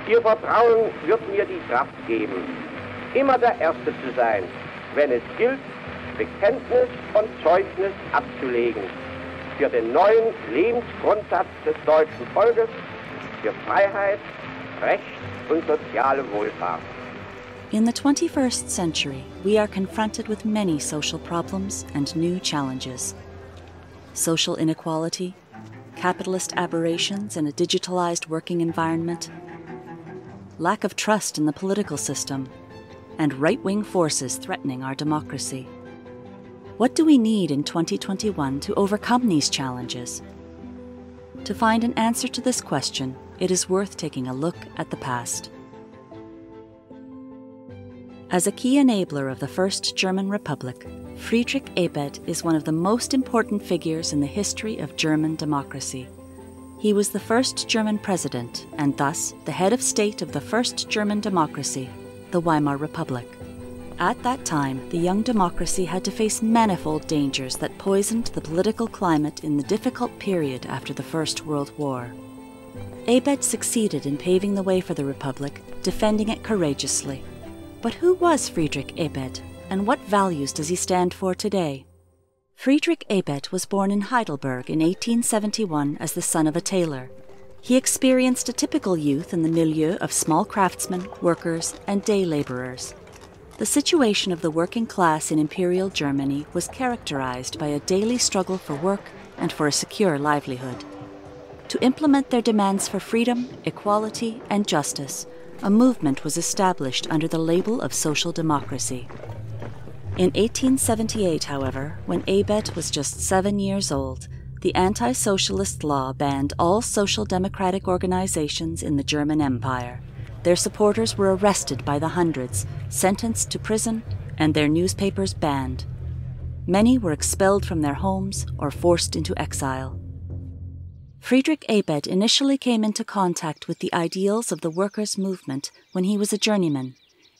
Ihr Vertrauen wird mir die Kraft geben, immer der Erste zu sein, wenn es gilt, Bekenntnis und Zeugnis abzulegen für den neuen Lebensgrundsatz des deutschen Volkes, für Freiheit, Recht und soziale Wohlfahrt. In the 21st century, we are confronted with many social problems and new challenges. Social inequality, capitalist aberrations in a digitalized working environment, lack of trust in the political system, and right-wing forces threatening our democracy. What do we need in 2021 to overcome these challenges? To find an answer to this question, it is worth taking a look at the past. As a key enabler of the First German Republic, Friedrich-Ebert is one of the most important figures in the history of German democracy. He was the first German president and thus the head of state of the first German democracy, the Weimar Republic. At that time, the young democracy had to face manifold dangers that poisoned the political climate in the difficult period after the First World War. Ebert succeeded in paving the way for the Republic, defending it courageously. But who was Friedrich-Ebert, and what values does he stand for today? Friedrich-Ebert was born in Heidelberg in 1871 as the son of a tailor. He experienced a typical youth in the milieu of small craftsmen, workers, and day labourers. The situation of the working class in Imperial Germany was characterized by a daily struggle for work and for a secure livelihood. To implement their demands for freedom, equality, and justice, a movement was established under the label of social democracy. In 1878, however, when Ebert was just 7 years old, the anti-socialist law banned all social democratic organizations in the German Empire. Their supporters were arrested by the hundreds, sentenced to prison, and their newspapers banned. Many were expelled from their homes or forced into exile. Friedrich-Ebert initially came into contact with the ideals of the workers' movement when he was a journeyman.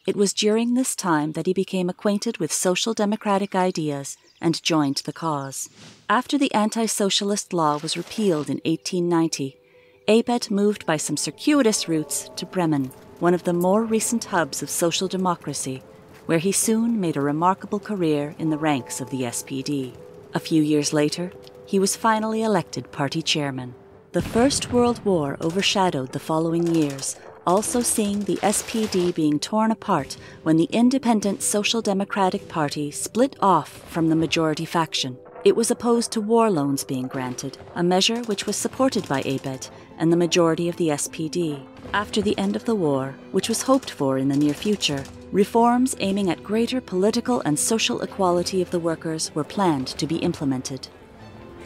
It was during this time that he became acquainted with social democratic ideas and joined the cause. After the anti-socialist law was repealed in 1890, Ebert moved by some circuitous routes to Bremen, one of the more recent hubs of social democracy, where he soon made a remarkable career in the ranks of the SPD. A few years later, he was finally elected party chairman. The First World War overshadowed the following years, also seeing the SPD being torn apart when the Independent Social Democratic Party split off from the majority faction. It was opposed to war loans being granted, a measure which was supported by Ebert and the majority of the SPD. After the end of the war, which was hoped for in the near future, reforms aiming at greater political and social equality of the workers were planned to be implemented.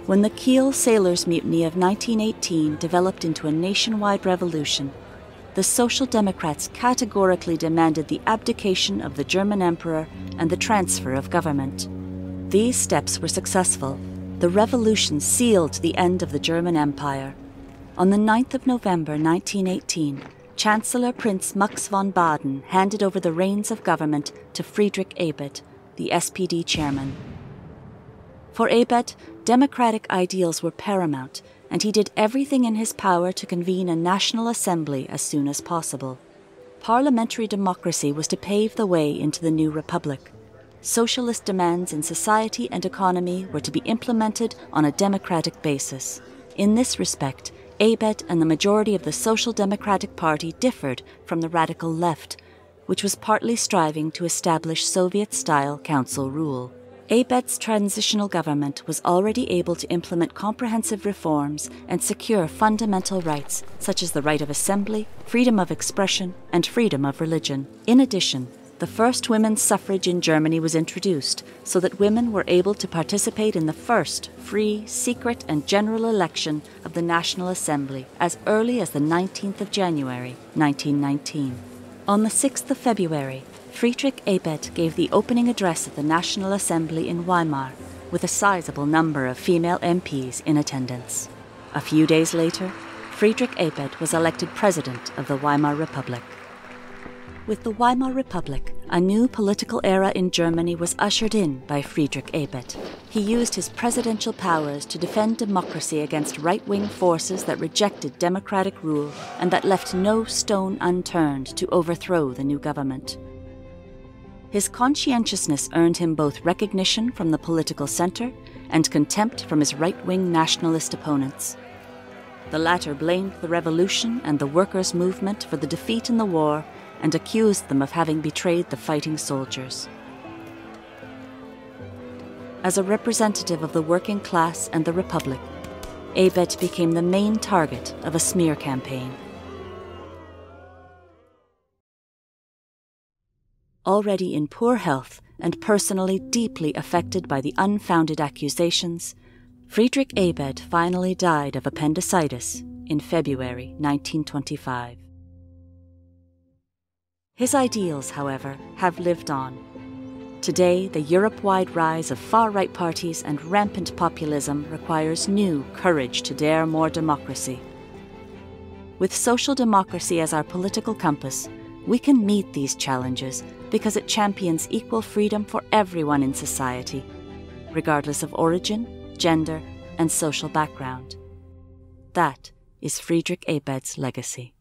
When the Kiel Sailors' Mutiny of 1918 developed into a nationwide revolution, the Social Democrats categorically demanded the abdication of the German Emperor and the transfer of government. These steps were successful. The revolution sealed the end of the German Empire. On the 9th of November 1918, Chancellor Prince Max von Baden handed over the reins of government to Friedrich-Ebert, the SPD chairman. For Ebert, democratic ideals were paramount, and he did everything in his power to convene a national assembly as soon as possible. Parliamentary democracy was to pave the way into the new republic. Socialist demands in society and economy were to be implemented on a democratic basis. In this respect, Ebert and the majority of the Social Democratic Party differed from the radical left, which was partly striving to establish Soviet-style council rule. Ebert's transitional government was already able to implement comprehensive reforms and secure fundamental rights, such as the right of assembly, freedom of expression, and freedom of religion. In addition, the first women's suffrage in Germany was introduced so that women were able to participate in the first free, secret, and general election of the National Assembly as early as the 19th of January, 1919. On the 6th of February, Friedrich-Ebert gave the opening address at the National Assembly in Weimar, with a sizable number of female MPs in attendance. A few days later, Friedrich-Ebert was elected president of the Weimar Republic. With the Weimar Republic, A new political era in Germany was ushered in by Friedrich-Ebert. He used his presidential powers to defend democracy against right-wing forces that rejected democratic rule and that left no stone unturned to overthrow the new government. His conscientiousness earned him both recognition from the political centre and contempt from his right-wing nationalist opponents. The latter blamed the revolution and the workers' movement for the defeat in the war and accused them of having betrayed the fighting soldiers. As a representative of the working class and the Republic, Ebert became the main target of a smear campaign. Already in poor health and personally deeply affected by the unfounded accusations, Friedrich-Ebert finally died of appendicitis in February 1925. His ideals, however, have lived on. Today, the Europe-wide rise of far-right parties and rampant populism requires new courage to dare more democracy. With social democracy as our political compass, we can meet these challenges because it champions equal freedom for everyone in society, regardless of origin, gender, and social background. That is Friedrich-Ebert's legacy.